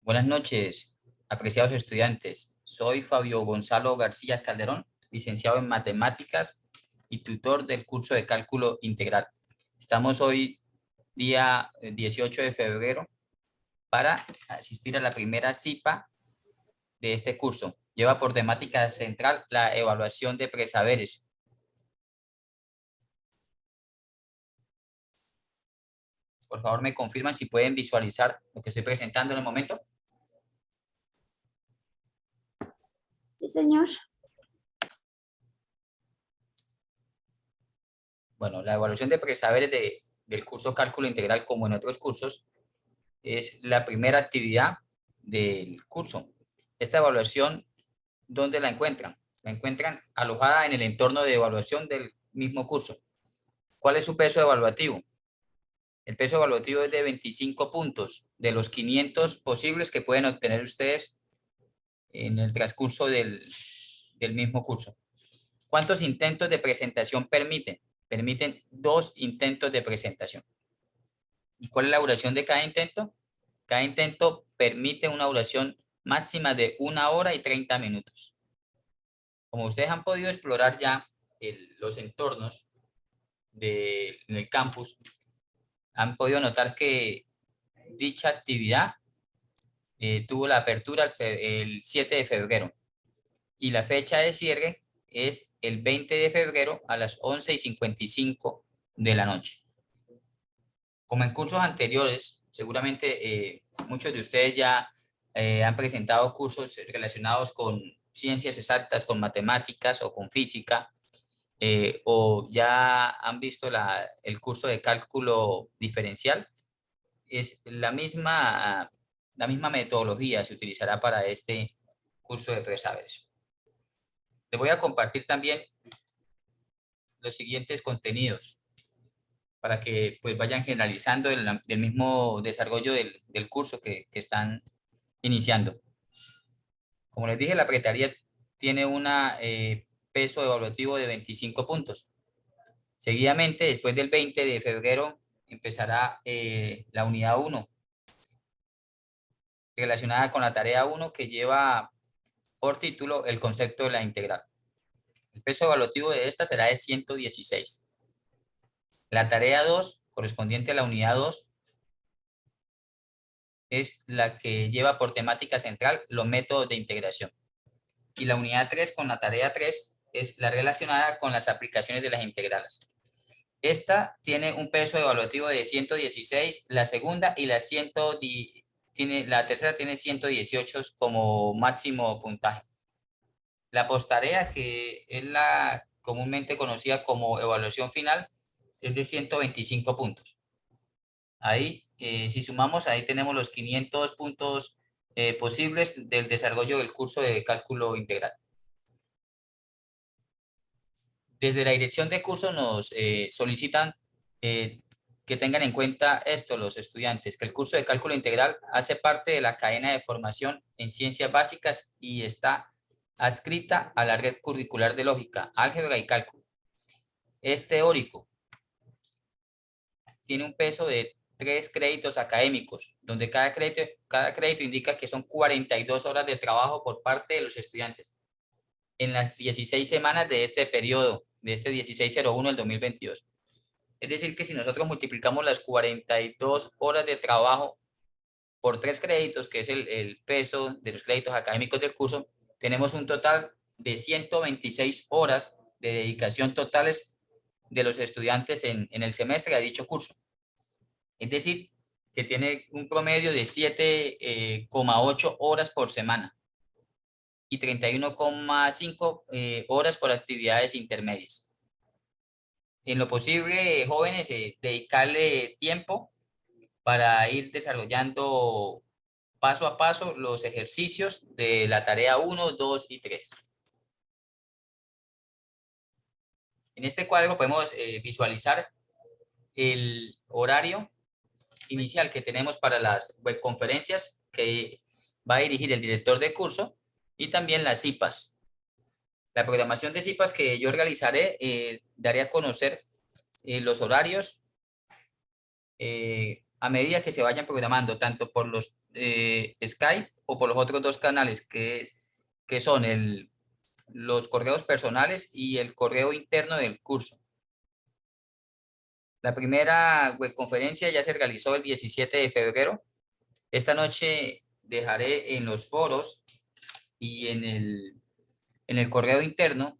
Buenas noches, apreciados estudiantes. Soy Fabio Gonzalo García Calderón, licenciado en Matemáticas y tutor del curso de Cálculo Integral. Estamos hoy, día 18 de febrero, para asistir a la primera CIPA de este curso. Lleva por temática central la evaluación de presaberes. Por favor, me confirman si pueden visualizar lo que estoy presentando en el momento. Sí, señor. Bueno, la evaluación de presaberes del curso Cálculo Integral, como en otros cursos, es la primera actividad del curso. Esta evaluación, ¿dónde la encuentran? La encuentran alojada en el entorno de evaluación del mismo curso. ¿Cuál es su peso evaluativo? El peso evaluativo es de 25 puntos, de los 500 posibles que pueden obtener ustedes en el transcurso del mismo curso. ¿Cuántos intentos de presentación permiten? Permiten 2 intentos de presentación. ¿Y cuál es la duración de cada intento? Cada intento permite una duración máxima de 1 hora y 30 minutos. Como ustedes han podido explorar ya los entornos en el campus, han podido notar que dicha actividad tuvo la apertura el 7 de febrero y la fecha de cierre es el 20 de febrero a las 11:55 de la noche. Como en cursos anteriores, seguramente muchos de ustedes ya han presentado cursos relacionados con ciencias exactas, con matemáticas o con física, o ya han visto el curso de cálculo diferencial. Es la misma metodología se utilizará para este curso de presaberes. Les voy a compartir también los siguientes contenidos para que pues vayan generalizando el mismo desarrollo del curso que están iniciando. Como les dije, la Secretaría tiene un peso evaluativo de 25 puntos. Seguidamente, después del 20 de febrero, empezará la unidad 1, relacionada con la tarea 1, que lleva por título el concepto de la integral. El peso evaluativo de esta será de 116. La tarea 2, correspondiente a la unidad 2, es la que lleva por temática central los métodos de integración. Y la unidad 3, con la tarea 3, es la relacionada con las aplicaciones de las integrales. Esta tiene un peso evaluativo de 116, la segunda y la tercera tiene 118 como máximo puntaje. La postarea, que es la comúnmente conocida como evaluación final, es de 125 puntos. Ahí, si sumamos, ahí tenemos los 500 puntos posibles del desarrollo del curso de cálculo integral. Desde la dirección de curso nos solicitan que tengan en cuenta esto los estudiantes, que el curso de cálculo integral hace parte de la cadena de formación en ciencias básicas y está adscrita a la red curricular de lógica, álgebra y cálculo. Es teórico, tiene un peso de 3 créditos académicos, donde cada crédito indica que son 42 horas de trabajo por parte de los estudiantes en las 16 semanas de este periodo, de este 16/01 del 2022. Es decir, que si nosotros multiplicamos las 42 horas de trabajo por 3 créditos, que es el peso de los créditos académicos del curso, tenemos un total de 126 horas de dedicación totales de los estudiantes en el semestre a dicho curso. Es decir, que tiene un promedio de 7,8 horas por semana y 31,5 horas por actividades intermedias. En lo posible, jóvenes, dedicarle tiempo para ir desarrollando paso a paso los ejercicios de la tarea 1, 2 y 3. En este cuadro podemos visualizar el horario inicial que tenemos para las webconferencias que va a dirigir el director de curso y también las CIPAs. La programación de CIPAs que yo realizaré daré a conocer los horarios a medida que se vayan programando, tanto por los Skype o por los otros dos canales que son los correos personales y el correo interno del curso. La primera webconferencia ya se realizó el 17 de febrero. Esta noche dejaré en los foros y en el correo interno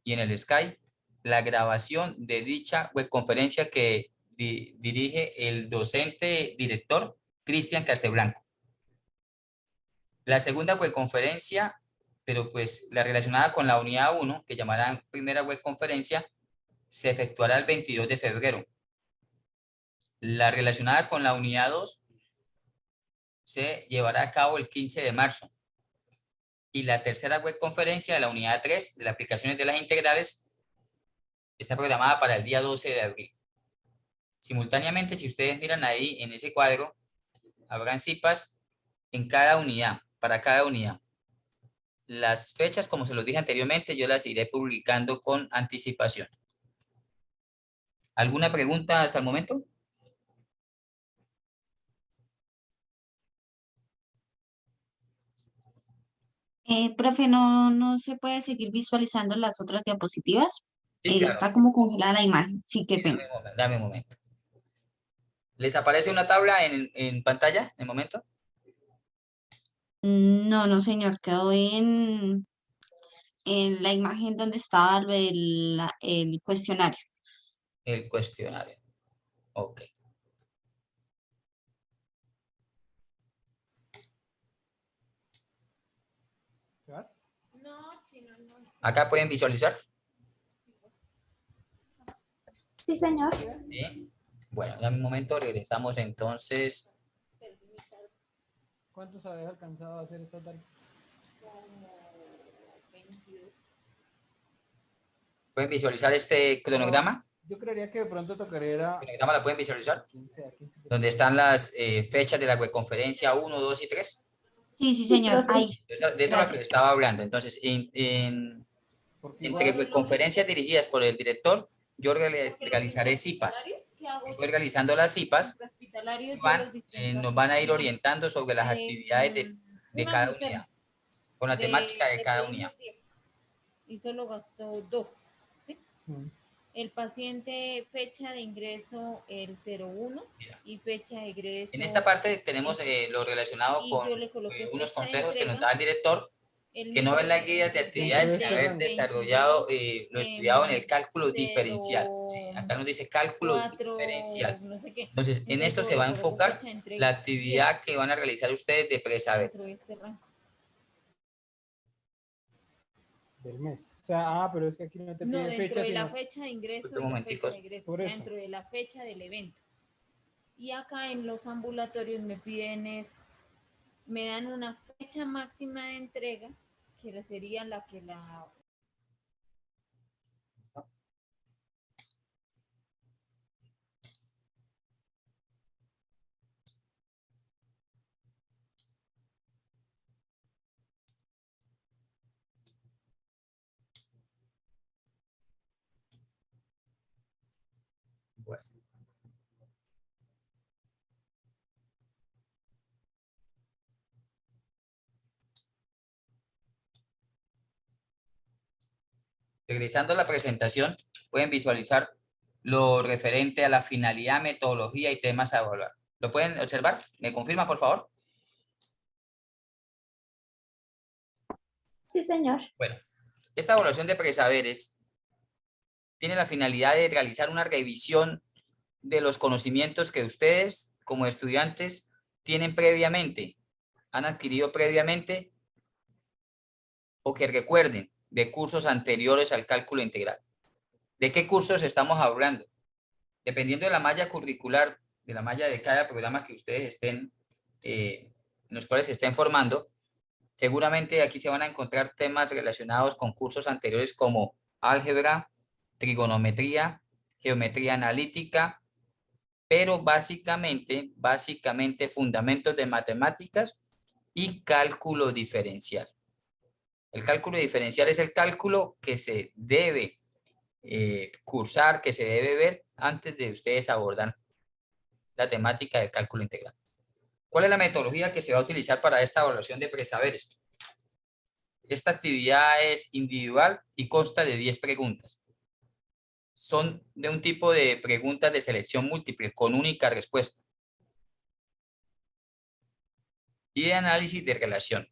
y en el Skype la grabación de dicha webconferencia que dirige el docente director Cristian Casteblanco. La segunda webconferencia, pero pues la relacionada con la unidad 1, que llamarán primera webconferencia, se efectuará el 22 de febrero. La relacionada con la unidad 2 se llevará a cabo el 15 de marzo. Y la tercera webconferencia de la unidad 3 de las aplicaciones de las integrales está programada para el día 12 de abril. Simultáneamente, si ustedes miran ahí en ese cuadro, habrán CIPAs en cada unidad, para cada unidad. Las fechas, como se los dije anteriormente, yo las iré publicando con anticipación. ¿Alguna pregunta hasta el momento? Profe, ¿no se puede seguir visualizando las otras diapositivas? Sí, claro. Está como congelada la imagen. Sí, qué pena. Dame un momento. ¿Les aparece una tabla en pantalla en el momento? No, señor, quedó en la imagen donde estaba el cuestionario. El cuestionario. Ok. Acá pueden visualizar. Sí, señor. ¿Sí? Bueno, dame un momento, regresamos entonces. ¿Cuántos habéis alcanzado a hacer esta tarea? ¿Pueden visualizar este cronograma? Yo creería que de pronto tocaría ¿El cronograma la pueden visualizar? 15 a 15. Donde están las fechas de la webconferencia 1, 2 y 3. Sí, señor. Ahí. De eso es lo que Gracias. les estaba hablando. Entonces, Porque entre igual, conferencias dirigidas por el director, yo realizaré CIPAs. Y voy realizando las CIPAs, nos van a ir orientando sobre las actividades de cada unidad, con la temática de cada unidad. Y solo gastó 2. ¿Sí? mm, El paciente, fecha de ingreso el 01 Mira. y fecha de ingreso. En esta parte tenemos lo relacionado Y con yo le coloqué unos fecha de consejos que nos entrega. da el director, que no ven las guías de actividades sin haber desarrollado lo estudiado en el cálculo diferencial. ¿Sí? Acá nos dice cálculo 4, diferencial. no sé qué. Entonces, en esto yo se va a le coloco enfocar fecha de entrega la actividad que van a realizar ustedes de dentro de presaberes. este rango. del mes. O sea, pero es que aquí no te No, pide dentro fecha, de la sino fecha de ingreso Un y la momentico. fecha de egreso, Por o sea, eso. dentro de la fecha del evento. Y acá en los ambulatorios me piden me dan una fecha máxima de entrega, que sería la que la... Bueno. Regresando a la presentación, pueden visualizar lo referente a la finalidad, metodología y temas a evaluar. ¿Lo pueden observar? ¿Me confirma, por favor? Sí, señor. Bueno, esta evaluación de presaberes tiene la finalidad de realizar una revisión de los conocimientos que ustedes, como estudiantes, tienen previamente, han adquirido previamente o que recuerden de cursos anteriores al cálculo integral. ¿De qué cursos estamos hablando? Dependiendo de la malla curricular, de la malla de cada programa que ustedes estén, en los cuales se estén formando, seguramente aquí se van a encontrar temas relacionados con cursos anteriores como álgebra, trigonometría, geometría analítica, pero básicamente fundamentos de matemáticas y cálculo diferencial. El cálculo diferencial es el cálculo que se debe cursar, que se debe ver antes de ustedes abordar la temática de cálculo integral. ¿Cuál es la metodología que se va a utilizar para esta evaluación de presaberes? Esta actividad es individual y consta de 10 preguntas. Son de un tipo de preguntas de selección múltiple con única respuesta y de análisis de relación.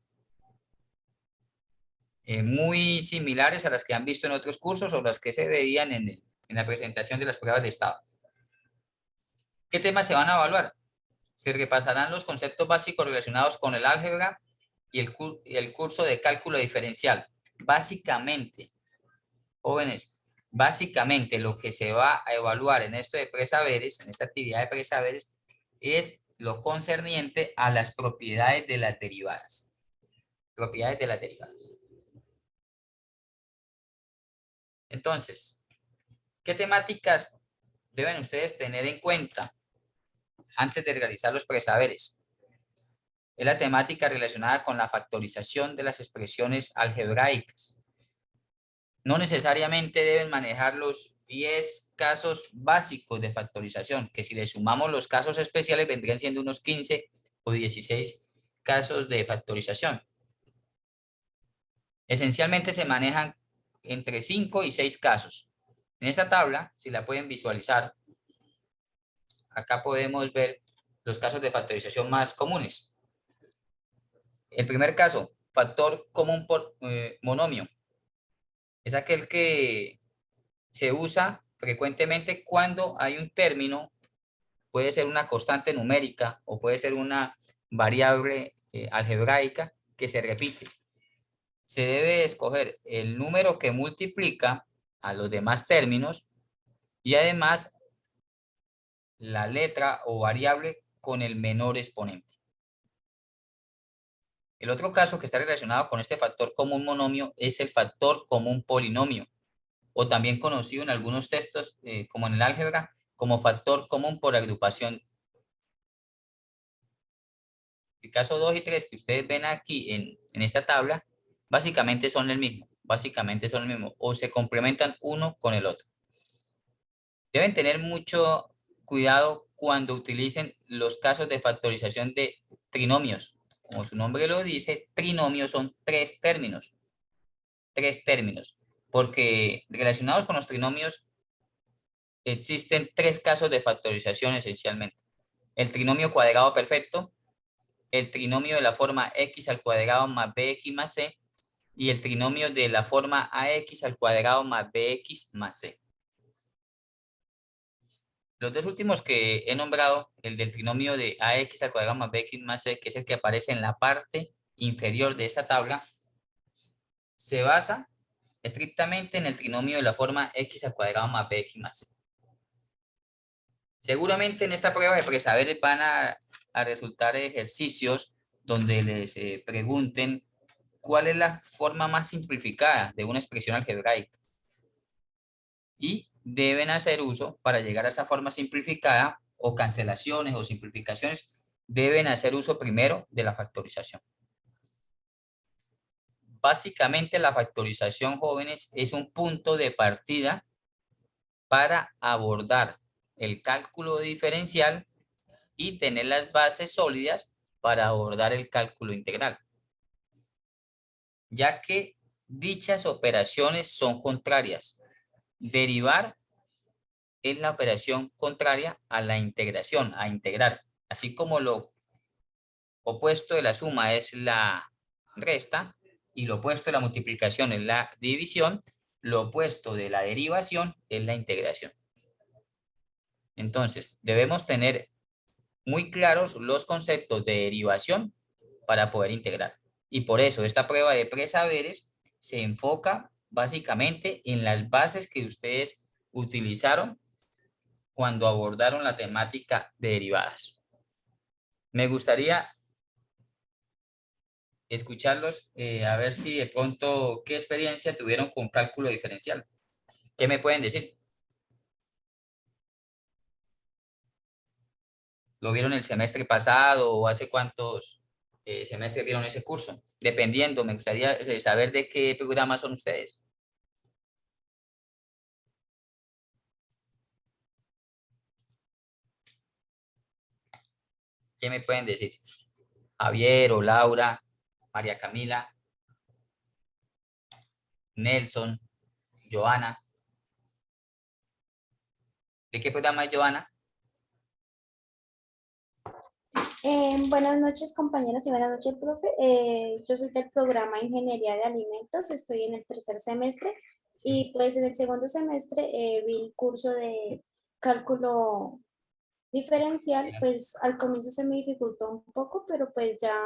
Muy similares a las que han visto en otros cursos o las que se veían en la presentación de las pruebas de estado. ¿Qué temas se van a evaluar? Se repasarán los conceptos básicos relacionados con el álgebra y el curso de cálculo diferencial. Básicamente, jóvenes, básicamente lo que se va a evaluar en esto de presaberes, en esta actividad de presaberes, es lo concerniente a las propiedades de las derivadas. Propiedades de las derivadas. Entonces, ¿qué temáticas deben ustedes tener en cuenta antes de realizar los presaberes? Es la temática relacionada con la factorización de las expresiones algebraicas. No necesariamente deben manejar los 10 casos básicos de factorización, que si le sumamos los casos especiales vendrían siendo unos 15 o 16 casos de factorización. Esencialmente se manejan entre 5 y 6 casos. En esta tabla, si la pueden visualizar, acá podemos ver los casos de factorización más comunes. El primer caso, factor común por monomio. Es aquel que se usa frecuentemente cuando hay un término, puede ser una constante numérica o puede ser una variable algebraica que se repite. Se debe escoger el número que multiplica a los demás términos y además la letra o variable con el menor exponente. El otro caso que está relacionado con este factor común monomio es el factor común polinomio, o también conocido en algunos textos, como en el álgebra, como factor común por agrupación. El caso 2 y 3 que ustedes ven aquí en esta tabla, básicamente son el mismo, o se complementan uno con el otro. Deben tener mucho cuidado cuando utilicen los casos de factorización de trinomios. Como su nombre lo dice, trinomios son tres términos, porque relacionados con los trinomios existen tres casos de factorización esencialmente. El trinomio cuadrado perfecto, el trinomio de la forma x al cuadrado más bx más c y el trinomio de la forma ax al cuadrado más bx más c. Los dos últimos que he nombrado, el del trinomio de ax al cuadrado más bx más c, que es el que aparece en la parte inferior de esta tabla, se basa estrictamente en el trinomio de la forma x al cuadrado más bx más c. Seguramente en esta prueba de presaberes van a resultar ejercicios donde les pregunten cuál es la forma más simplificada de una expresión algebraica. Y deben hacer uso, para llegar a esa forma simplificada, o cancelaciones o simplificaciones, deben hacer uso primero de la factorización. Básicamente la factorización, jóvenes, es un punto de partida para abordar el cálculo diferencial y tener las bases sólidas para abordar el cálculo integral, ya que dichas operaciones son contrarias. Derivar es la operación contraria a la integración, a integrar. Así como lo opuesto de la suma es la resta y lo opuesto de la multiplicación es la división, lo opuesto de la derivación es la integración. Entonces, debemos tener muy claros los conceptos de derivación para poder integrar. Y por eso esta prueba de presaberes se enfoca básicamente en las bases que ustedes utilizaron cuando abordaron la temática de derivadas. Me gustaría escucharlos, a ver si de pronto qué experiencia tuvieron con cálculo diferencial. ¿Qué me pueden decir? ¿Lo vieron el semestre pasado o hace cuántos semestres vieron ese curso? Dependiendo, me gustaría saber de qué programa son ustedes. ¿Qué me pueden decir? Javier o Laura, María Camila, Nelson, Joana. ¿De qué programa es Joana? Buenas noches, compañeros, y buenas noches, profe. Yo soy del programa Ingeniería de Alimentos, estoy en el tercer semestre y pues en el segundo semestre vi el curso de cálculo diferencial. Pues al comienzo se me dificultó un poco, pero pues ya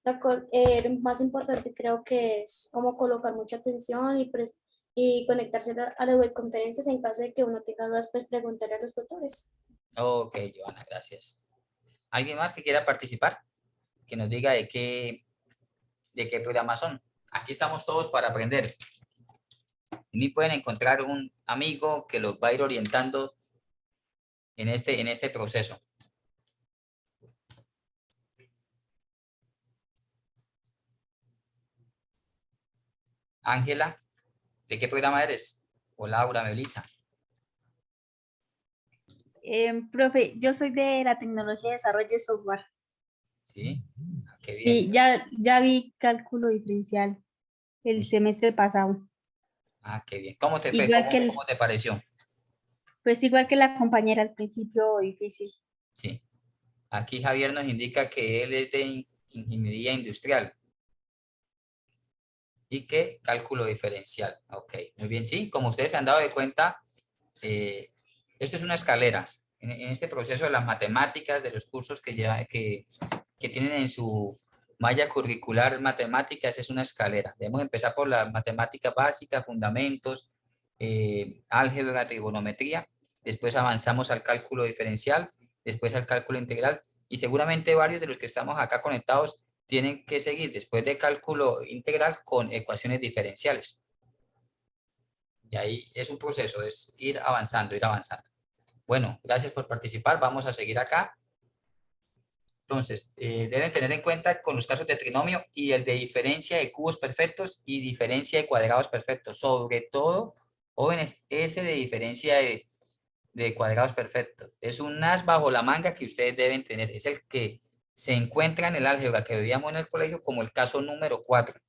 lo más importante creo que es como colocar mucha atención y conectarse a las webconferencias en caso de que uno tenga dudas, pues preguntarle a los tutores. Ok, Joana, gracias. ¿Alguien más que quiera participar? Que nos diga de qué programa son. Aquí estamos todos para aprender. Y pueden encontrar un amigo que los va a ir orientando en este proceso. Ángela, ¿de qué programa eres? O Laura, Melissa. Profe, yo soy de la tecnología de desarrollo de software. Sí, ah, qué bien. Sí, ya vi cálculo diferencial el semestre pasado. Ah, qué bien. ¿Cómo te fue? Igual que ¿Cómo te pareció? pues igual que la compañera al principio difícil. Sí. Aquí Javier nos indica que él es de ingeniería industrial y que cálculo diferencial. Ok, muy bien. Sí, como ustedes se han dado de cuenta, esto es una escalera. En este proceso de las matemáticas, de los cursos que tienen en su malla curricular matemáticas, es una escalera. Debemos empezar por la matemática básica, fundamentos, álgebra, trigonometría. Después avanzamos al cálculo diferencial, después al cálculo integral. Y seguramente varios de los que estamos acá conectados tienen que seguir después de cálculo integral con ecuaciones diferenciales. Y ahí es un proceso, es ir avanzando, ir avanzando. Bueno, gracias por participar. Vamos a seguir acá. Entonces, deben tener en cuenta con los casos de trinomio y el de diferencia de cubos perfectos y diferencia de cuadrados perfectos. Sobre todo, jóvenes, ese de diferencia de cuadrados perfectos. Es un as bajo la manga que ustedes deben tener. Es el que se encuentra en el álgebra que veíamos en el colegio como el caso número 4.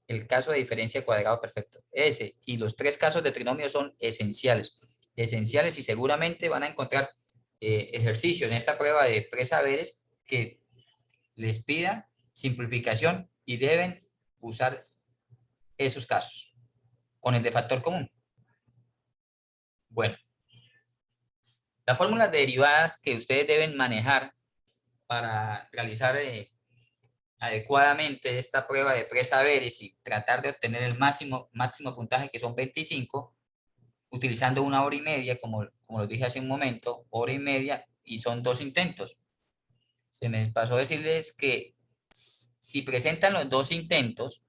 El caso de diferencia de cuadrado perfecto. Ese y los 3 casos de trinomio son esenciales. Esenciales y seguramente van a encontrar ejercicios en esta prueba de presaberes que les pida simplificación y deben usar esos casos con el de factor común. Bueno, las fórmulas derivadas que ustedes deben manejar para realizar adecuadamente esta prueba de presaberes y tratar de obtener el máximo puntaje, que son 25, utilizando 1 hora y media, como lo dije hace un momento, 1 hora y media, y son 2 intentos. Se me pasó decirles que si presentan los 2 intentos,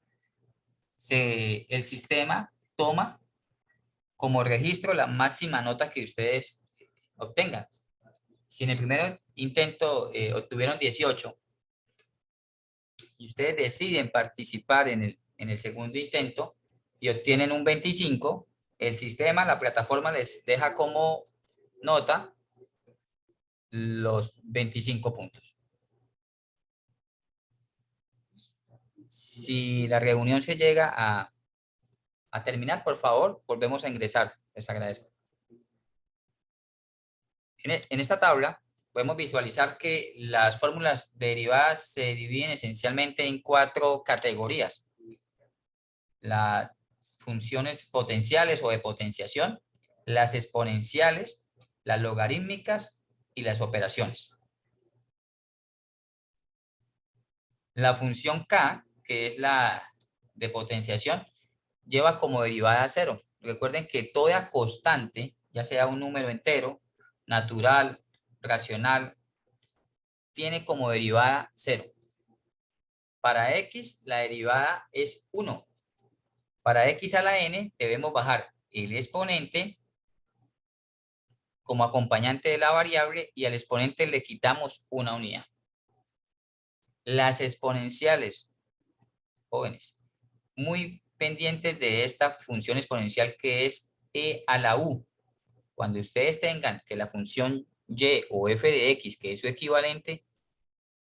el sistema toma como registro la máxima nota que ustedes obtengan. Si en el primer intento obtuvieron 18 y ustedes deciden participar en el segundo intento y obtienen un 25, el sistema, la plataforma les deja como nota los 25 puntos. Si la reunión se llega a terminar, por favor, volvemos a ingresar. Les agradezco. En esta tabla podemos visualizar que las fórmulas derivadas se dividen esencialmente en 4 categorías. Las funciones potenciales o de potenciación, las exponenciales, las logarítmicas y las operaciones. La función k, que es la de potenciación, lleva como derivada 0. Recuerden que toda constante, ya sea un número entero, natural, racional, tiene como derivada 0. Para x, la derivada es 1. Para x a la n, debemos bajar el exponente como acompañante de la variable y al exponente le quitamos una unidad. Las exponenciales, jóvenes, muy pendientes de esta función exponencial que es e a la u. Cuando ustedes tengan que la función y o f de x, que es su equivalente,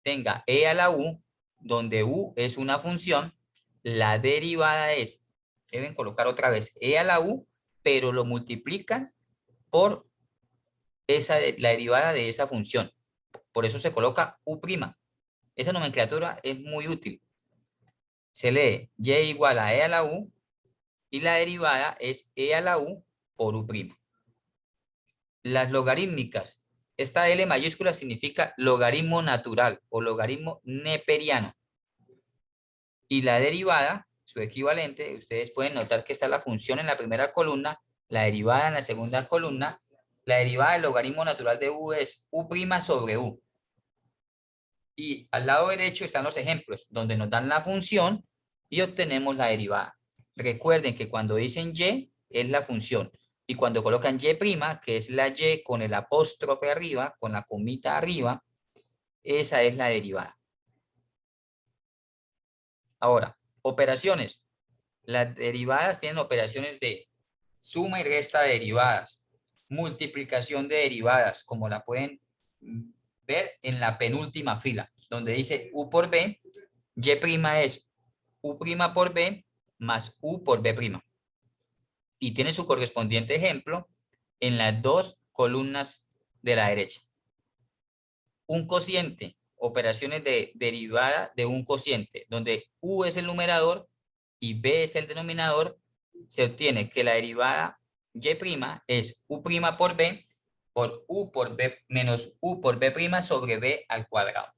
tenga e a la u, donde u es una función, la derivada es, deben colocar otra vez e a la u, pero lo multiplican por la derivada de esa función. Por eso se coloca u'. Esa nomenclatura es muy útil. Se lee y igual a e a la u y la derivada es e a la u por u'. Las logarítmicas. Esta L mayúscula significa logaritmo natural o logaritmo neperiano. Y la derivada, su equivalente, ustedes pueden notar que está la función en la primera columna, la derivada en la segunda columna. La derivada del logaritmo natural de u es u' sobre u. Y al lado derecho están los ejemplos, donde nos dan la función y obtenemos la derivada. Recuerden que cuando dicen y, es la función. Y cuando colocan y', que es la y con el apóstrofe arriba, con la comita arriba, esa es la derivada. Ahora, operaciones. Las derivadas tienen operaciones de suma y resta de derivadas, multiplicación de derivadas, como la pueden ver en la penúltima fila, donde dice u por b, y' es u' por b más u por b'. Y tiene su correspondiente ejemplo en las dos columnas de la derecha. Un cociente, operaciones de derivada de un cociente, donde u es el numerador y b es el denominador, se obtiene que la derivada y' es u' por b por u por b menos u por b' sobre b al cuadrado.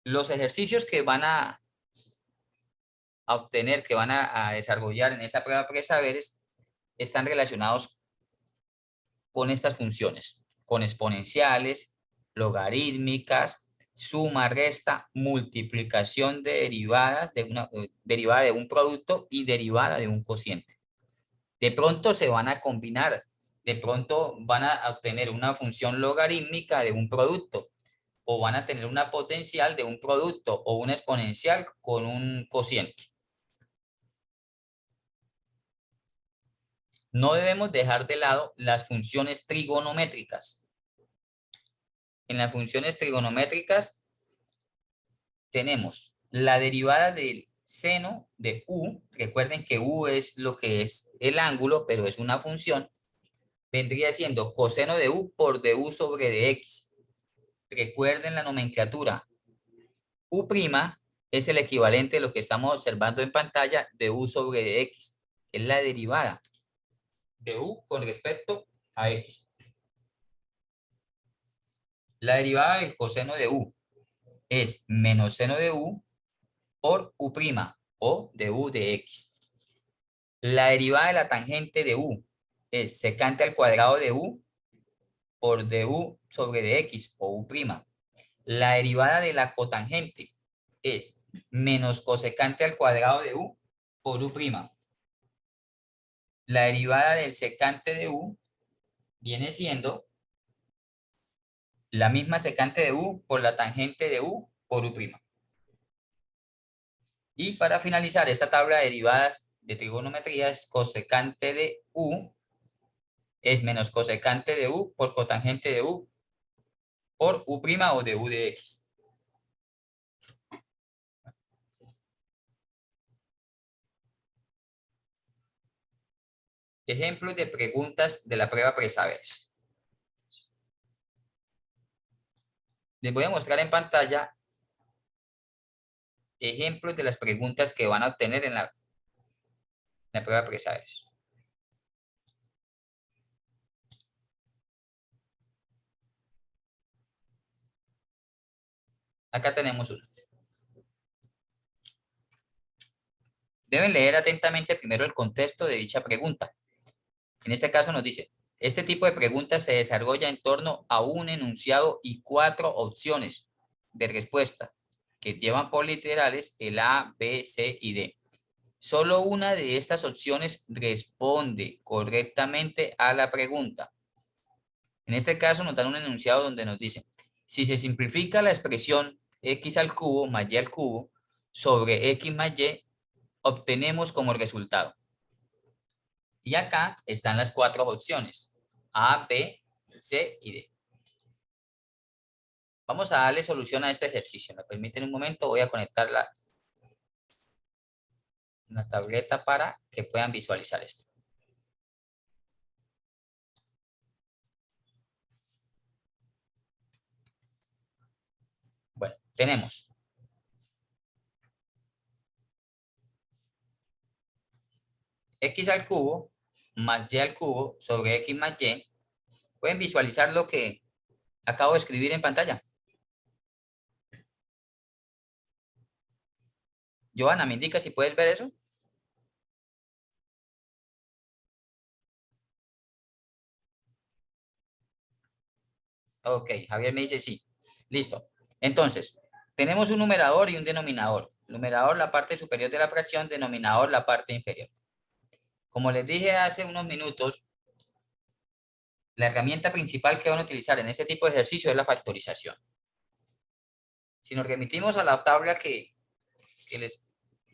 Los ejercicios que van a obtener, que van a desarrollar en esta prueba presaberes, están relacionados con estas funciones, con exponenciales, logarítmicas, suma, resta, multiplicación de derivadas, derivada de un producto y derivada de un cociente. De pronto se van a combinar, de pronto van a obtener una función logarítmica de un producto, o van a tener una potencial de un producto o una exponencial con un cociente. No debemos dejar de lado las funciones trigonométricas. En las funciones trigonométricas tenemos la derivada del seno de u. Recuerden que u es lo que es el ángulo, pero es una función. Vendría siendo coseno de u por du sobre dx. Recuerden la nomenclatura. U' es el equivalente de lo que estamos observando en pantalla de u sobre dx. Es la derivada de u con respecto a x. La derivada del coseno de u es menos seno de u por u' o de u de x. La derivada de la tangente de u es secante al cuadrado de u por du sobre dx o u'. La derivada de la cotangente es menos cosecante al cuadrado de u por u'. La derivada del secante de u viene siendo la misma secante de u por la tangente de u por u'. Y para finalizar esta tabla de derivadas de trigonometría, es cosecante de u es menos cosecante de u por cotangente de u por u' o de u de x. Ejemplos de preguntas de la prueba presaberes. Les voy a mostrar en pantalla ejemplos de las preguntas que van a obtener en la prueba presaberes. Acá tenemos uno. Deben leer atentamente primero el contexto de dicha pregunta. En este caso nos dice, este tipo de preguntas se desarrolla en torno a un enunciado y 4 opciones de respuesta que llevan por literales el A, B, C y D. Solo una de estas opciones responde correctamente a la pregunta. En este caso nos dan un enunciado donde nos dice, si se simplifica la expresión x al cubo más y al cubo sobre x más y, obtenemos como resultado. Y acá están las 4 opciones, A, B, C y D. Vamos a darle solución a este ejercicio. Me permiten un momento, voy a conectar una tableta para que puedan visualizar esto. Bueno, tenemos x al cubo más y al cubo sobre x más y. Pueden visualizar lo que acabo de escribir en pantalla. Johanna, ¿me indica si puedes ver eso? Ok, Javier me dice sí. Listo. Entonces, tenemos un numerador y un denominador. Numerador, la parte superior de la fracción, denominador, la parte inferior. Como les dije hace unos minutos, la herramienta principal que van a utilizar en este tipo de ejercicio es la factorización. Si nos remitimos a la tabla que les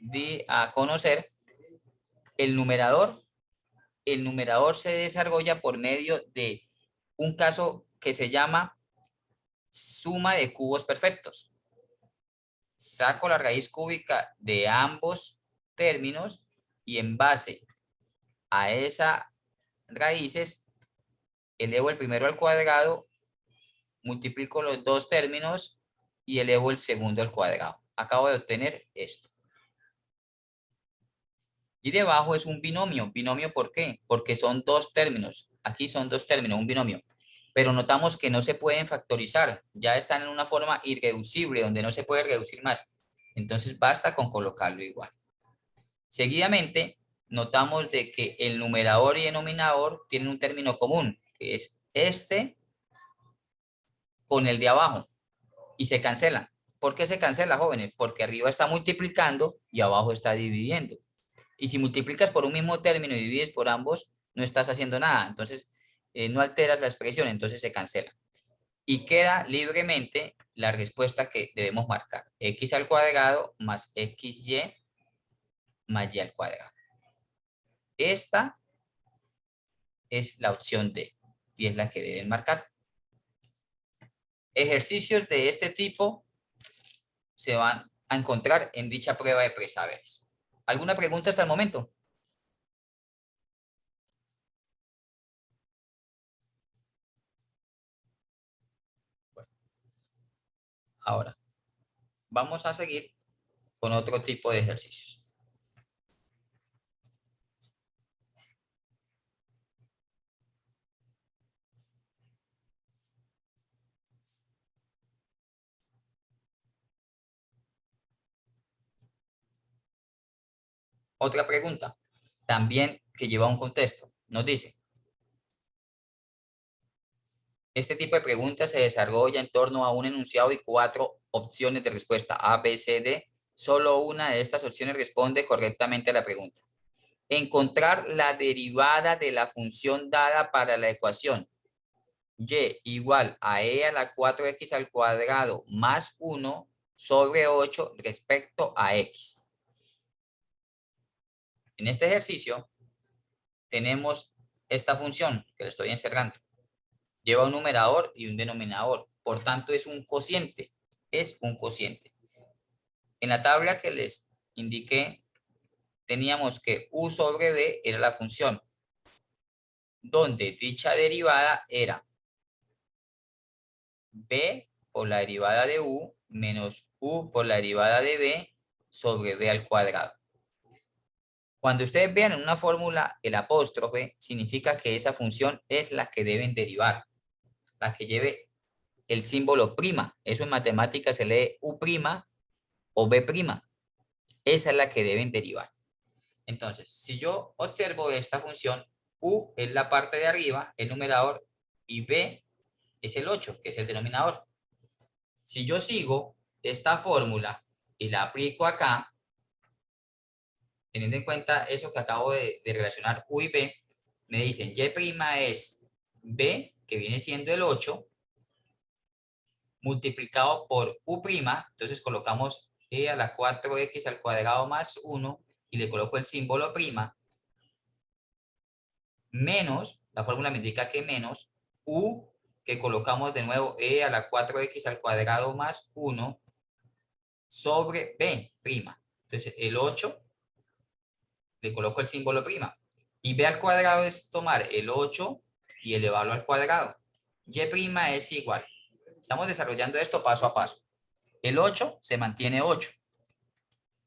di a conocer, el numerador se desarrolla por medio de un caso que se llama suma de cubos perfectos. Saco la raíz cúbica de ambos términos y en base a esas raíces elevo el primero al cuadrado, multiplico los dos términos y elevo el segundo al cuadrado. Acabo de obtener esto. Y debajo es un binomio. ¿Binomio por qué? Porque son dos términos. Aquí son dos términos, un binomio. Pero notamos que no se pueden factorizar. Ya están en una forma irreducible, donde no se puede reducir más. Entonces basta con colocarlo igual. Seguidamente, notamos de que el numerador y denominador tienen un término común, que es este con el de abajo. Y se cancelan. ¿Por qué se cancela, jóvenes? Porque arriba está multiplicando y abajo está dividiendo. Y si multiplicas por un mismo término y divides por ambos, no estás haciendo nada. Entonces, no alteras la expresión, entonces se cancela. Y queda libremente la respuesta que debemos marcar. X al cuadrado más XY más Y al cuadrado. Esta es la opción D y es la que deben marcar. Ejercicios de este tipo se van a encontrar en dicha prueba de presaberes. ¿Alguna pregunta hasta el momento? Bueno, ahora vamos a seguir con otro tipo de ejercicios. Otra pregunta, también que lleva un contexto. Nos dice, este tipo de preguntas se desarrolla en torno a un enunciado y 4 opciones de respuesta A, B, C, D. Solo una de estas opciones responde correctamente a la pregunta. Encontrar la derivada de la función dada para la ecuación y igual a e a la 4x al cuadrado más 1 sobre 8 respecto a x. En este ejercicio tenemos esta función que le estoy encerrando. Lleva un numerador y un denominador. Por tanto, es un cociente. Es un cociente. En la tabla que les indiqué, teníamos que u sobre b era la función, donde dicha derivada era b por la derivada de u menos u por la derivada de b sobre b al cuadrado. Cuando ustedes vean en una fórmula el apóstrofe, significa que esa función es la que deben derivar, la que lleve el símbolo prima. Eso en matemáticas se lee u prima o b prima. Esa es la que deben derivar. Entonces, si yo observo esta función, u es la parte de arriba, el numerador, y b es el 8, que es el denominador. Si yo sigo esta fórmula y la aplico acá, teniendo en cuenta eso que acabo de relacionar u y b, me dicen y' es b, que viene siendo el 8, multiplicado por u', entonces colocamos e a la 4x al cuadrado más 1 y le coloco el símbolo prima, menos, la fórmula me indica que menos u que colocamos de nuevo e a la 4x al cuadrado más 1 sobre b'. Entonces el 8 le coloco el símbolo prima. Y b al cuadrado es tomar el 8 y elevarlo al cuadrado. Y' es igual. Estamos desarrollando esto paso a paso. El 8 se mantiene 8.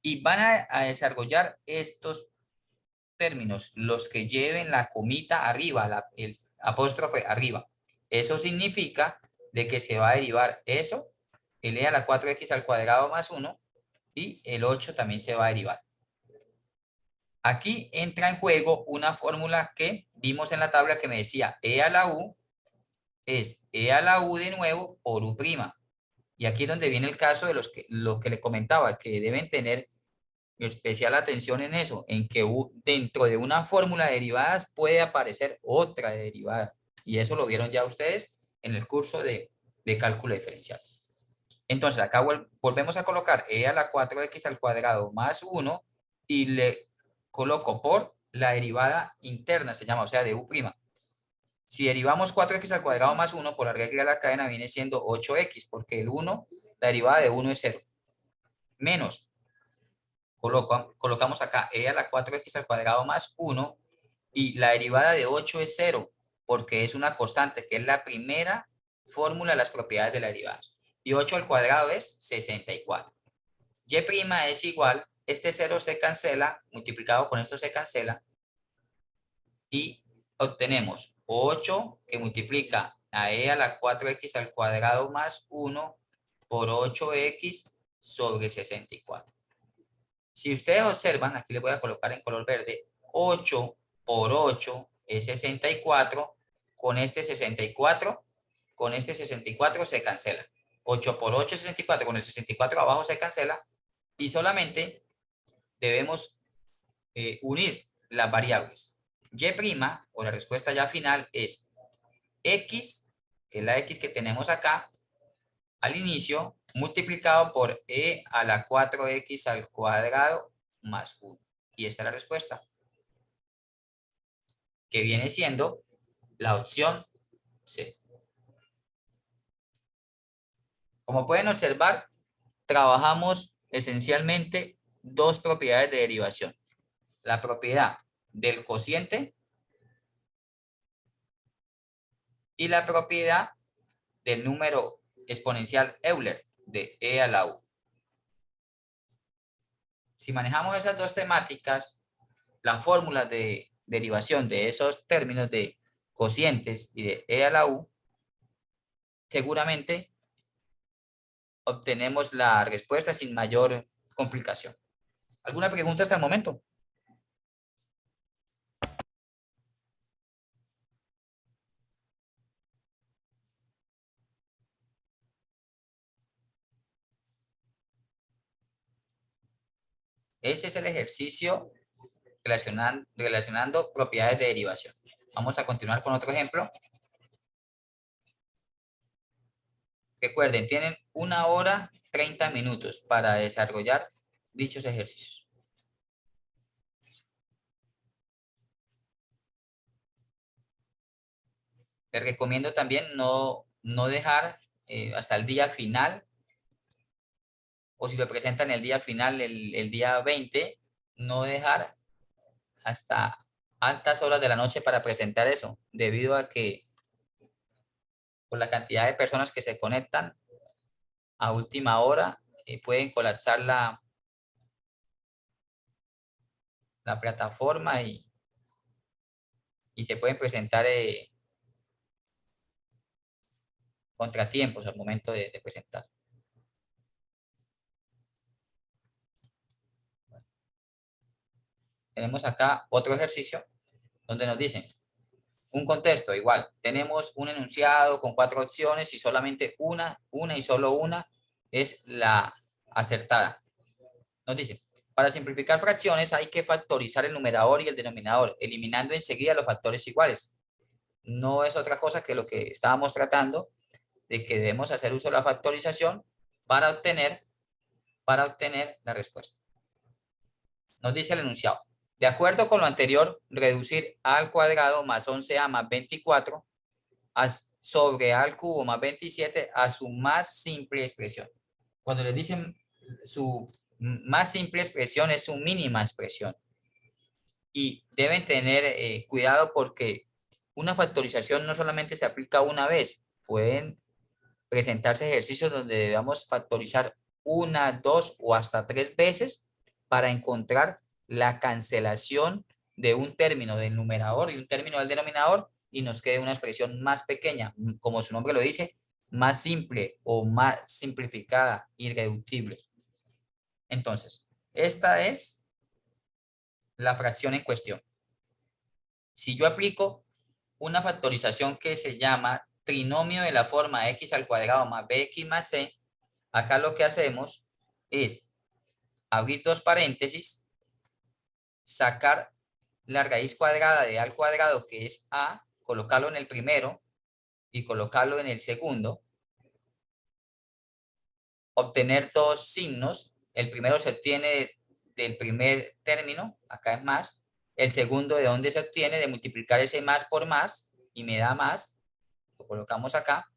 Y van a desarrollar estos términos, los que lleven la comita arriba, el apóstrofe arriba. Eso significa de que se va a derivar eso, el e a la 4x al cuadrado más 1, y el 8 también se va a derivar. Aquí entra en juego una fórmula que vimos en la tabla que me decía e a la u es e a la u de nuevo por u'. Y aquí es donde viene el caso de lo que les comentaba, que deben tener especial atención en eso, en que dentro de una fórmula de derivadas puede aparecer otra derivada. Y eso lo vieron ya ustedes en el curso de cálculo diferencial. Entonces acá volvemos a colocar e a la 4x al cuadrado más 1 y le coloco por la derivada interna, se llama, o sea, de u'. Si derivamos 4x al cuadrado más 1 por la regla de la cadena viene siendo 8x, porque el 1, la derivada de 1 es 0. Menos, colocamos acá e a la 4x al cuadrado más 1 y la derivada de 8 es 0, porque es una constante, que es la primera fórmula de las propiedades de la derivada. Y 8 al cuadrado es 64. Y' es igual, este 0 se cancela, multiplicado con esto se cancela, y obtenemos 8 que multiplica a e a la 4x al cuadrado más 1 por 8x sobre 64. Si ustedes observan, aquí les voy a colocar en color verde, 8 por 8 es 64, con este 64 se cancela. 8 por 8 es 64, con el 64 abajo se cancela, y solamente debemos unir las variables. Y', o la respuesta ya final, es x, que es la x que tenemos acá al inicio, multiplicado por e a la 4x al cuadrado más 1. Y esta es la respuesta, que viene siendo la opción C. Como pueden observar, trabajamos esencialmente dos propiedades de derivación. La propiedad del cociente y la propiedad del número exponencial Euler de e a la u. Si manejamos esas dos temáticas, las fórmulas de derivación de esos términos de cocientes y de e a la u, seguramente obtenemos la respuesta sin mayor complicación. ¿Alguna pregunta hasta el momento? Ese es el ejercicio relacionando propiedades de derivación. Vamos a continuar con otro ejemplo. Recuerden, tienen 1 hora 30 minutos para desarrollar dichos ejercicios. Les recomiendo también no dejar hasta el día final, o si lo presentan el día final, el día 20, no dejar hasta altas horas de la noche para presentar eso, debido a que por la cantidad de personas que se conectan a última hora, pueden colapsar la plataforma y se pueden presentar contratiempos al momento de presentar. Tenemos acá otro ejercicio donde nos dicen un contexto igual. Tenemos un enunciado con 4 opciones y solamente una y solo una es la acertada. Nos dice, para simplificar fracciones hay que factorizar el numerador y el denominador, eliminando enseguida los factores iguales. No es otra cosa que lo que estábamos tratando, de que debemos hacer uso de la factorización para obtener la respuesta. Nos dice el enunciado. De acuerdo con lo anterior, reducir a al cuadrado más 11a más 24 sobre a al cubo más 27 a su más simple expresión. Cuando les dicen su más simple expresión es su mínima expresión. Y deben tener cuidado porque una factorización no solamente se aplica una vez, pueden presentarse ejercicios donde debamos factorizar una, dos o hasta 3 veces para encontrar la cancelación de un término del numerador y un término del denominador y nos quede una expresión más pequeña, como su nombre lo dice, más simple o más simplificada, irreductible. Entonces, esta es la fracción en cuestión. Si yo aplico una factorización que se llama trinomio de la forma x al cuadrado más bx más c, acá lo que hacemos es abrir 2 paréntesis, sacar la raíz cuadrada de a al cuadrado, que es a, colocarlo en el primero y colocarlo en el segundo, obtener 2 signos. El primero se obtiene del primer término, acá es más. El segundo, ¿de dónde se obtiene? De multiplicar ese más por más y me da más. Lo colocamos acá.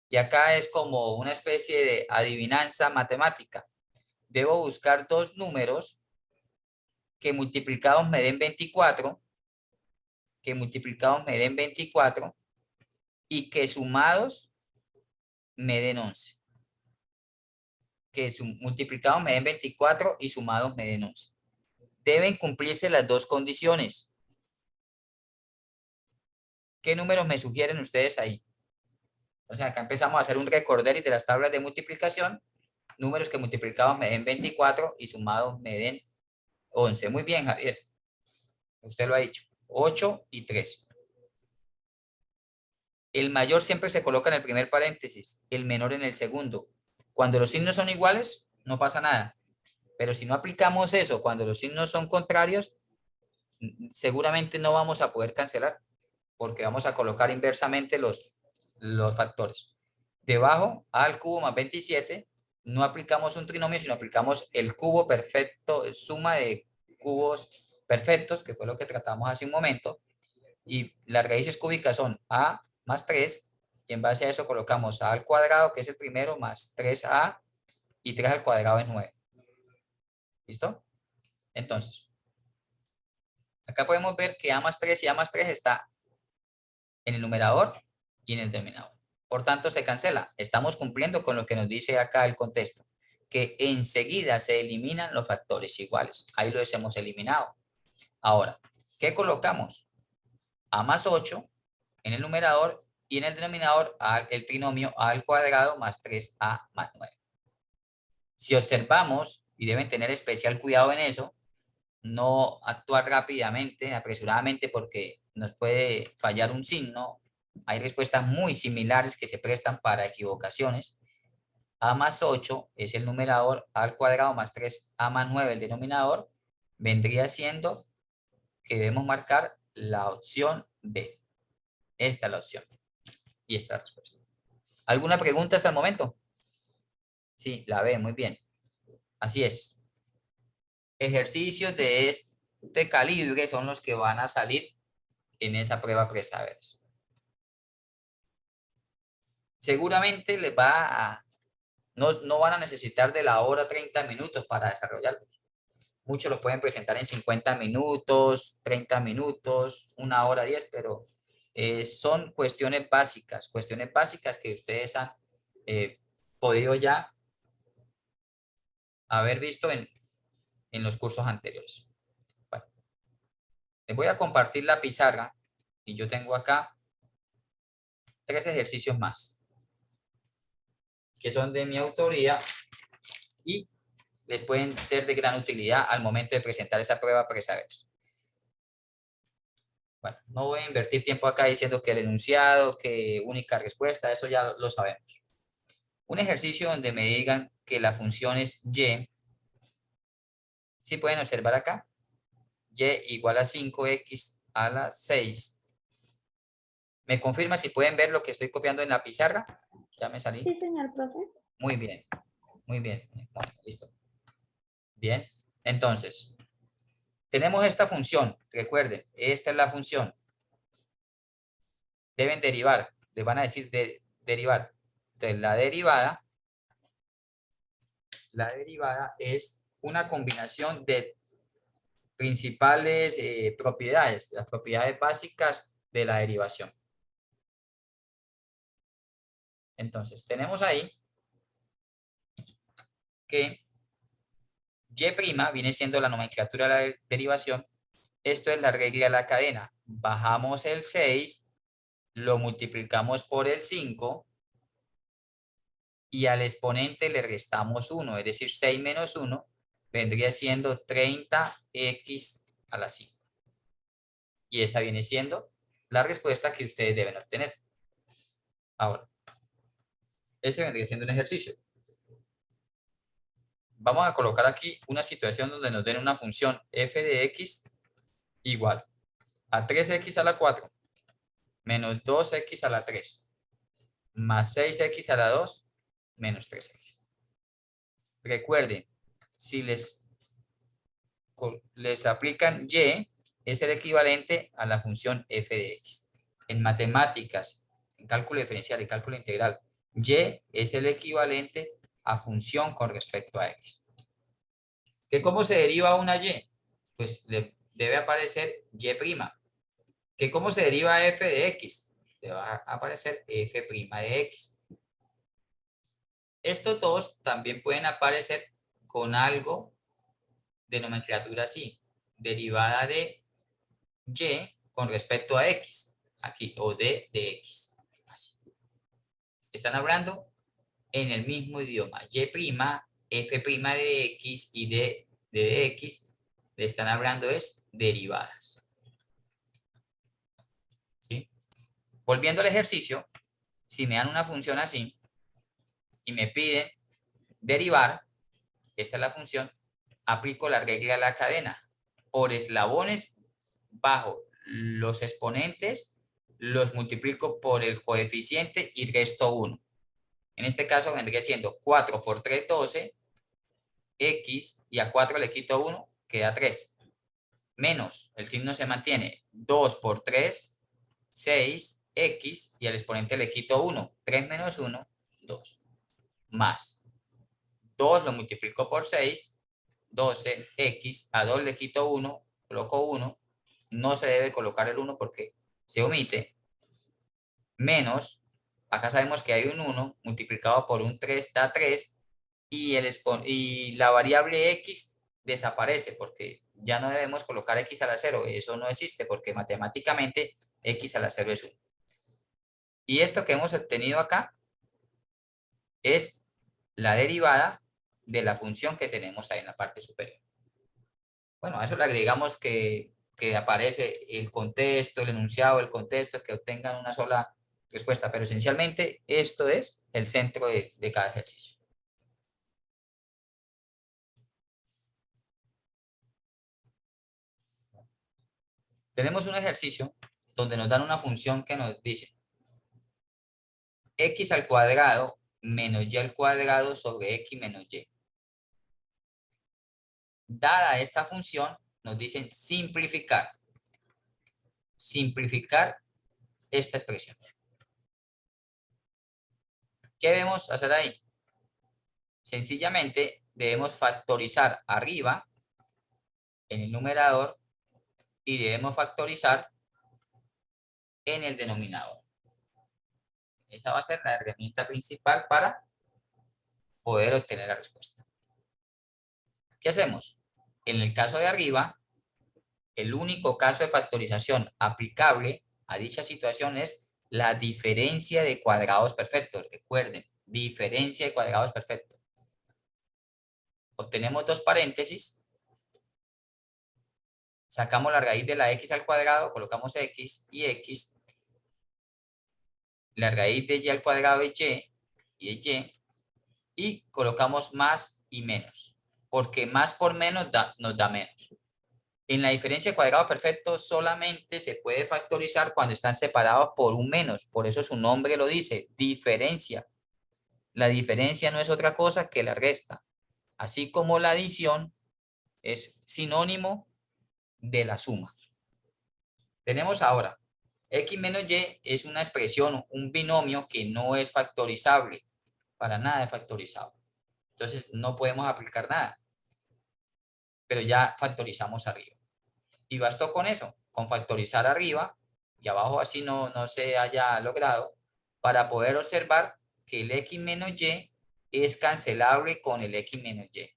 Y acá es como una especie de adivinanza matemática. Debo buscar 2 números que multiplicados me den 24, y que sumados me den 11. Que multiplicados me den 24 y sumados me den 11. Deben cumplirse las 2 condiciones. ¿Qué números me sugieren ustedes ahí? Entonces acá empezamos a hacer un recorderis de las tablas de multiplicación. Números que multiplicados me den 24 y sumados me den 11. Muy bien, Javier. Usted lo ha dicho. 8 y 3. El mayor siempre se coloca en el primer paréntesis, el menor en el segundo. Cuando los signos son iguales, no pasa nada. Pero si no aplicamos eso, cuando los signos son contrarios, seguramente no vamos a poder cancelar, porque vamos a colocar inversamente los factores. Debajo, a al cubo más 27, no aplicamos un trinomio, sino aplicamos el cubo perfecto, suma de cubos perfectos, que fue lo que tratamos hace un momento, y las raíces cúbicas son a más 3, y en base a eso colocamos a al cuadrado, que es el primero, más 3a, y 3 al cuadrado es 9. ¿Listo? Entonces, acá podemos ver que a más 3 y a más 3 está en el numerador y en el denominador. Por tanto, se cancela. Estamos cumpliendo con lo que nos dice acá el contexto, que enseguida se eliminan los factores iguales. Ahí los hemos eliminado. Ahora, ¿qué colocamos? A más 8 en el numerador y en el denominador el trinomio a al cuadrado más 3a más 9. Si observamos, y deben tener especial cuidado en eso, no actuar rápidamente, apresuradamente, porque nos puede fallar un signo. Hay respuestas muy similares que se prestan para equivocaciones. A más 8 es el numerador, a al cuadrado más 3a más 9 el denominador. Vendría siendo que debemos marcar la opción B. Esta es la opción. Y esta es la respuesta. ¿Alguna pregunta hasta el momento? Sí, la B, muy bien. Así es. Ejercicios de este calibre son los que van a salir en esa prueba presaberes. Seguramente les no van a necesitar de la hora 30 minutos para desarrollarlos. Muchos los pueden presentar en 50 minutos, 30 minutos, 1 hora 10, pero son cuestiones básicas que ustedes han podido ya haber visto en los cursos anteriores. Bueno, les voy a compartir la pizarra y yo tengo acá 3 ejercicios más que son de mi autoría y les pueden ser de gran utilidad al momento de presentar esa prueba presaberes. Bueno, no voy a invertir tiempo acá diciendo que el enunciado, que única respuesta, eso ya lo sabemos. Un ejercicio donde me digan que la función es y. ¿Sí pueden observar acá? Y igual a 5x a la 6. ¿Me confirma si pueden ver lo que estoy copiando en la pizarra? Ya me salí. Sí, señor profe. Muy bien. Muy bien. Bueno, listo. Bien. Entonces, tenemos esta función. Recuerden, esta es la función. Deben derivar les van a decir derivar. Entonces, la derivada es una combinación de principales propiedades, las propiedades básicas de la derivación. Entonces, tenemos ahí que Y' viene siendo la nomenclatura de la derivación. Esto es la regla de la cadena. Bajamos el 6, lo multiplicamos por el 5 y al exponente le restamos 1, es decir, 6 menos 1 vendría siendo 30x a la 5. Y esa viene siendo la respuesta que ustedes deben obtener. Ahora, ese vendría siendo un ejercicio. Vamos a colocar aquí una situación donde nos den una función f de x igual a 3x a la 4 menos 2x a la 3 más 6x a la 2 menos 3x. Recuerden, si les aplican y, es el equivalente a la función f de x. En matemáticas, en cálculo diferencial y cálculo integral, y es el equivalente a función con respecto a x. ¿Que cómo se deriva una y? Pues debe aparecer y'. ¿Que cómo se deriva f de x? Debe aparecer f' de x. Estos dos también pueden aparecer con algo de nomenclatura así, derivada de y con respecto a x, aquí, o de x. Así. Están hablando en el mismo idioma. Y', f' de x y de x, le están hablando es derivadas. ¿Sí? Volviendo al ejercicio, si me dan una función así y me piden derivar, esta es la función, aplico la regla de la cadena. Por eslabones bajo los exponentes, los multiplico por el coeficiente y resto 1. En este caso vendría siendo 4 por 3, 12, x, y a 4 le quito 1, queda 3. Menos, el signo se mantiene, 2 por 3, 6, x, y al exponente le quito 1. 3 menos 1, 2. Más 2 lo multiplico por 6, 12, x, a 2 le quito 1, coloco 1, no se debe colocar el 1 porque se omite, menos, acá sabemos que hay un 1, multiplicado por un 3 da 3, y la variable x desaparece porque ya no debemos colocar x a la 0, eso no existe porque matemáticamente x a la 0 es 1. Y esto que hemos obtenido acá es la derivada de la función que tenemos ahí en la parte superior. Bueno, a eso le agregamos que aparece el contexto, el enunciado, el contexto, que obtengan una sola respuesta, pero esencialmente esto es el centro de cada ejercicio. Tenemos un ejercicio donde nos dan una función que nos dice x al cuadrado menos y al cuadrado sobre x menos y. Dada esta función, nos dicen simplificar. Simplificar esta expresión. ¿Qué debemos hacer ahí? Sencillamente debemos factorizar arriba en el numerador y debemos factorizar en el denominador. Esa va a ser la herramienta principal para poder obtener la respuesta. ¿Qué hacemos? En el caso de arriba, el único caso de factorización aplicable a dicha situación es la diferencia de cuadrados perfectos. Recuerden, diferencia de cuadrados perfectos. Obtenemos dos paréntesis. Sacamos la raíz de la x al cuadrado, colocamos x y x. La raíz de y al cuadrado es y, y colocamos más y menos, porque más por menos nos da menos. En la diferencia de cuadrado perfecto solamente se puede factorizar cuando están separados por un menos, por eso su nombre lo dice, diferencia. La diferencia no es otra cosa que la resta, así como la adición es sinónimo de la suma. Tenemos ahora X menos Y es una expresión, un binomio que no es factorizable. Para nada es factorizable. Entonces no podemos aplicar nada. Pero ya factorizamos arriba. Y bastó con eso, con factorizar arriba y abajo así no se haya logrado, para poder observar que el X menos Y es cancelable con el X menos Y.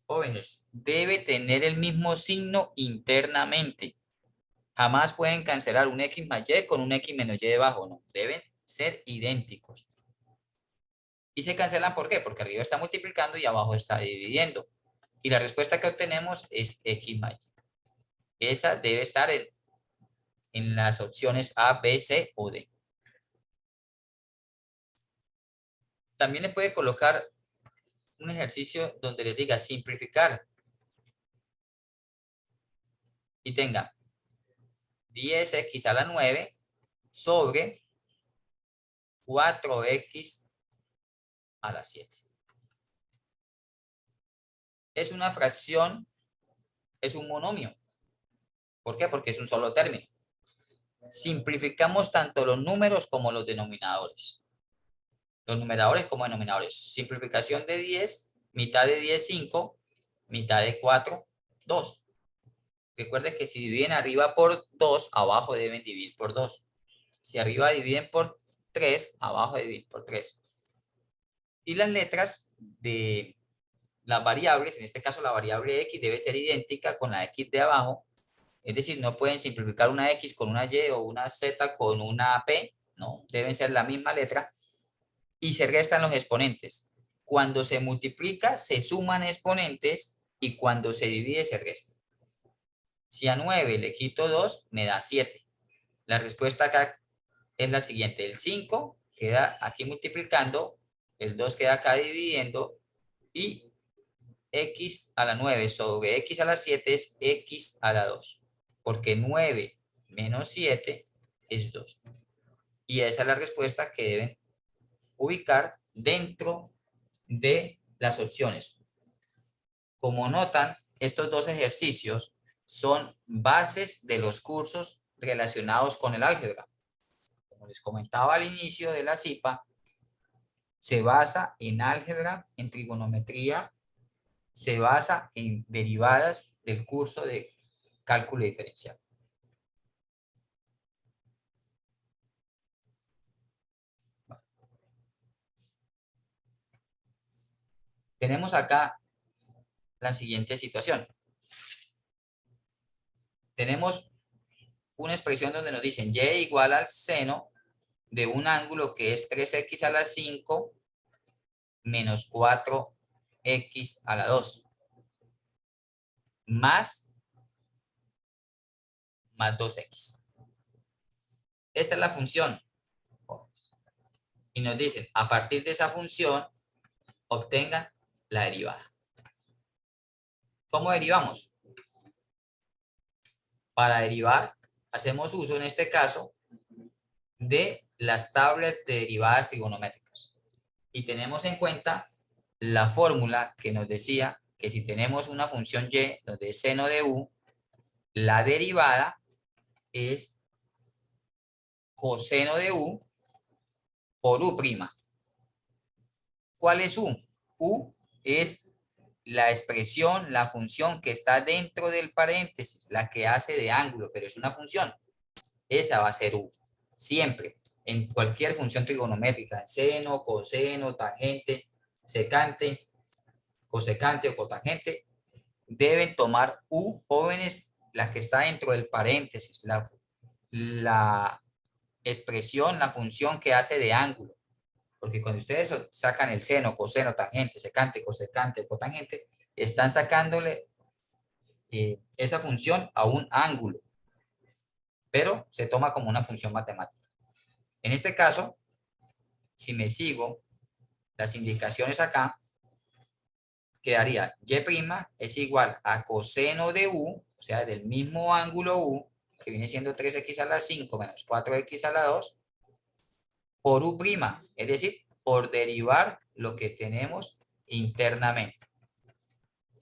Jóvenes, debe tener el mismo signo internamente. Jamás pueden cancelar un X más Y con un X menos Y debajo, no. Deben ser idénticos. Y se cancelan, ¿por qué? Porque arriba está multiplicando y abajo está dividiendo. Y la respuesta que obtenemos es X más Y. Esa debe estar en las opciones A, B, C o D. También le puede colocar un ejercicio donde les diga simplificar. Y tenga 10x a la 9 sobre 4x a la 7. Es una fracción, es un monomio. ¿Por qué? Porque es un solo término. Simplificamos tanto los números como los denominadores. Los numeradores como denominadores. Simplificación de 10, mitad de 10, 5, mitad de 4, 2. Recuerden que si dividen arriba por 2, abajo deben dividir por 2. Si arriba dividen por 3, abajo dividen por 3. Y las letras de las variables, en este caso la variable x debe ser idéntica con la x de abajo. Es decir, no pueden simplificar una x con una y o una z con una p. No, deben ser la misma letra. Y se restan los exponentes. Cuando se multiplica, se suman exponentes y cuando se divide, se resta. Si a 9 le quito 2, me da 7. La respuesta acá es la siguiente. El 5 queda aquí multiplicando, el 2 queda acá dividiendo y x a la 9 sobre x a la 7 es x a la 2. Porque 9 menos 7 es 2. Y esa es la respuesta que deben ubicar dentro de las opciones. Como notan, estos dos ejercicios son bases de los cursos relacionados con el álgebra. Como les comentaba al inicio de la CIPA, se basa en álgebra, en trigonometría, se basa en derivadas del curso de cálculo diferencial. Tenemos acá la siguiente situación. Tenemos una expresión donde nos dicen y igual al seno de un ángulo que es 3x a la 5 menos 4x a la 2 más 2x. Esta es la función. Y nos dicen, a partir de esa función, obtengan la derivada. ¿Cómo derivamos? Para derivar, hacemos uso en este caso de las tablas de derivadas trigonométricas. Y tenemos en cuenta la fórmula que nos decía que si tenemos una función y donde es seno de u, la derivada es coseno de u por u'. ¿Cuál es u? U es la expresión, la función que está dentro del paréntesis, la que hace de ángulo, pero es una función. Esa va a ser u. Siempre, en cualquier función trigonométrica, seno, coseno, tangente, secante, cosecante o cotangente, deben tomar u, jóvenes, la que está dentro del paréntesis, la expresión, la función que hace de ángulo. Porque cuando ustedes sacan el seno, coseno, tangente, secante, cosecante, cotangente, están sacándole esa función a un ángulo, pero se toma como una función matemática. En este caso, si me sigo las indicaciones acá, quedaría y' es igual a coseno de u, o sea, del mismo ángulo u, que viene siendo 3x a la 5 menos 4x a la 2, por u', es decir, por derivar lo que tenemos internamente.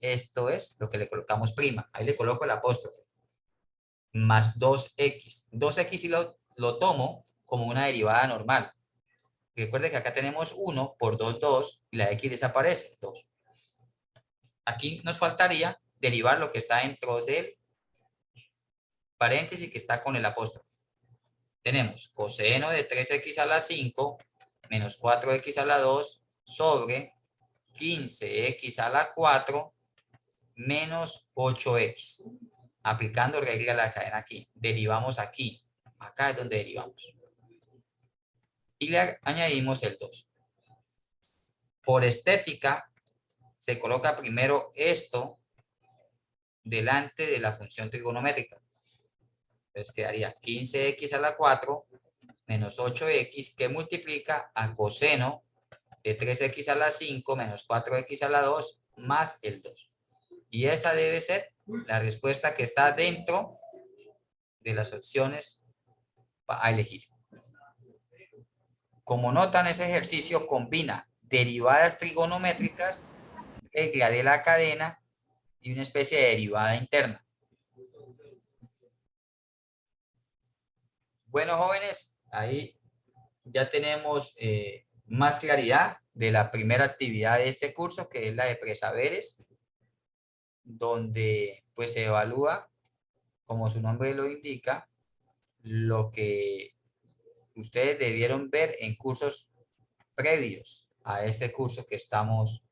Esto es lo que le colocamos prima. Ahí le coloco el apóstrofe. más 2x. 2x si lo tomo como una derivada normal. Recuerde que acá tenemos 1 por 2 y la x desaparece, 2. Aquí nos faltaría derivar lo que está dentro del paréntesis que está con el apóstrofe. Tenemos coseno de 3x a la 5 menos 4x a la 2 sobre 15x a la 4 menos 8x. Aplicando regla a la cadena aquí. Derivamos aquí. Acá es donde derivamos. Y le añadimos el 2. Por estética, se coloca primero esto delante de la función trigonométrica. Entonces quedaría 15x a la 4 menos 8x que multiplica a coseno de 3x a la 5 menos 4x a la 2 más el 2. Y esa debe ser la respuesta que está dentro de las opciones a elegir. Como notan, ese ejercicio combina derivadas trigonométricas, regla de la cadena y una especie de derivada interna. Bueno, jóvenes, ahí ya tenemos más claridad de la primera actividad de este curso, que es la de presaberes, donde pues se evalúa, como su nombre lo indica, lo que ustedes debieron ver en cursos previos a este curso que estamos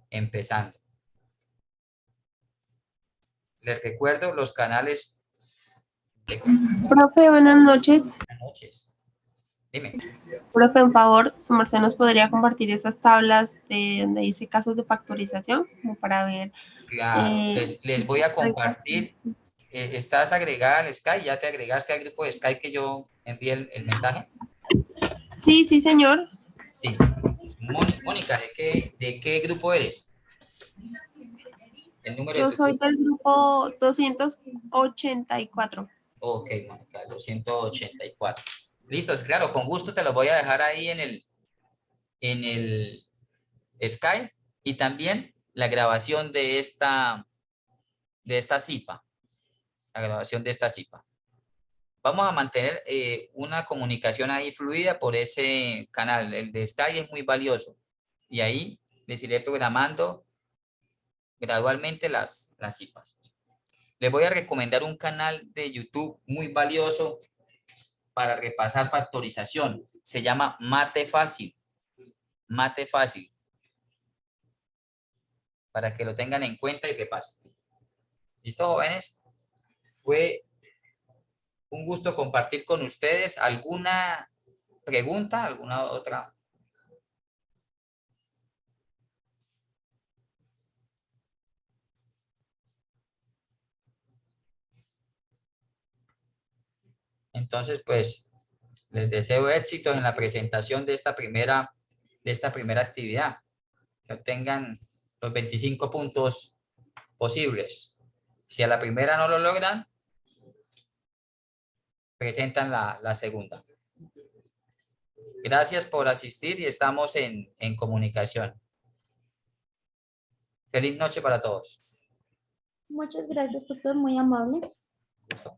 empezando. Les recuerdo los canales de... Profe, buenas noches. Buenas noches. Dime. Profe, un favor, su merced nos podría compartir esas tablas de donde dice casos de factorización, como para ver. Claro, les voy a compartir. ¿Estás agregada al Skype? ¿Ya te agregaste al grupo de Skype que yo envié el mensaje? Sí, sí, señor. Sí. Mónica, ¿de qué grupo eres? El número Yo de tu soy grupo. del grupo 284. Ok, Mónica, 284. Listos, claro, con gusto te los voy a dejar ahí en el Skype y también la grabación de esta CIPA. La grabación de esta CIPA. Vamos a mantener una comunicación ahí fluida por ese canal. El de Skype es muy valioso y ahí les iré programando gradualmente las CIPAs. Les voy a recomendar un canal de YouTube muy valioso para repasar factorización. Se llama Mate Fácil. Mate Fácil. Para que lo tengan en cuenta y repasen. ¿Listo, jóvenes? Fue un gusto compartir con ustedes. ¿Alguna pregunta? ¿Alguna otra? Entonces, pues, les deseo éxitos en la presentación de esta primera actividad. Que obtengan los 25 puntos posibles. Si a la primera no lo logran, presentan la segunda. Gracias por asistir y estamos en comunicación. Feliz noche para todos. Muchas gracias, doctor, muy amable. Listo.